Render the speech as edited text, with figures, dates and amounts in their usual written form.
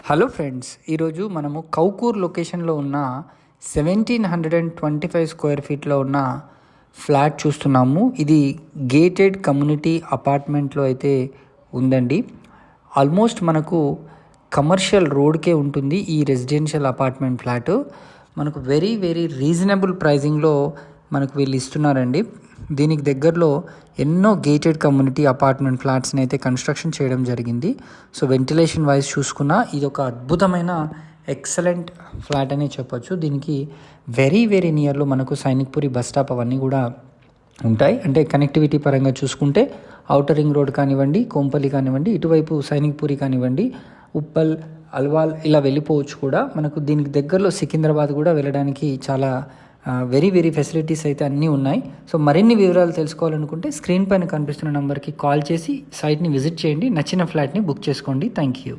Hello friends, ఈరోజు మనము కౌకూర్ లొకేషన్లో ఉన్న 1725 స్క్వేర్ ఫీట్లో ఉన్న ఫ్లాట్ చూస్తున్నాము. ఇది గేటెడ్ కమ్యూనిటీ అపార్ట్మెంట్లో అయితే ఉందండి. ఆల్మోస్ట్ మనకు కమర్షియల్ రోడ్కే ఉంటుంది ఈ రెసిడెన్షియల్ అపార్ట్మెంట్ ఫ్లాట్. మనకు వెరీ రీజనబుల్ ప్రైజింగ్లో మనకు వీళ్ళు ఇస్తున్నారండి. దీనికి దగ్గరలో ఎన్నో గేటెడ్ కమ్యూనిటీ అపార్ట్మెంట్ ఫ్లాట్స్ని అయితే కన్స్ట్రక్షన్ చేయడం జరిగింది. సో వెంటిలేషన్ వైజ్ చూసుకున్నా ఇది ఒక అద్భుతమైన ఎక్సలెంట్ ఫ్లాట్ అనే చెప్పొచ్చు. దీనికి వెరీ నియర్లో మనకు సైనిక్పురి బస్ స్టాప్ అవన్నీ కూడా ఉంటాయి. అంటే కనెక్టివిటీ పరంగా చూసుకుంటే ఔటర్ రింగ్ రోడ్ కానివ్వండి, కోంపల్లి కానివ్వండి, ఇటువైపు సైనిక్పురి కానివ్వండి, ఉప్పల్, అల్వాల్ ఇలా వెళ్ళిపోవచ్చు కూడా. మనకు దీనికి దగ్గరలో సికింద్రాబాద్ కూడా వెళ్ళడానికి చాలా వెరీ ఫెసిలిటీస్ అయితే అన్నీ ఉన్నాయి. సో మరిన్ని వివరాలు తెలుసుకోవాలనుకుంటే స్క్రీన్ పైన కనిపిస్తున్న నెంబర్కి కాల్ చేసి సైట్ని విజిట్ చేయండి. నచ్చిన ఫ్లాట్ని బుక్ చేసుకోండి. Thank you.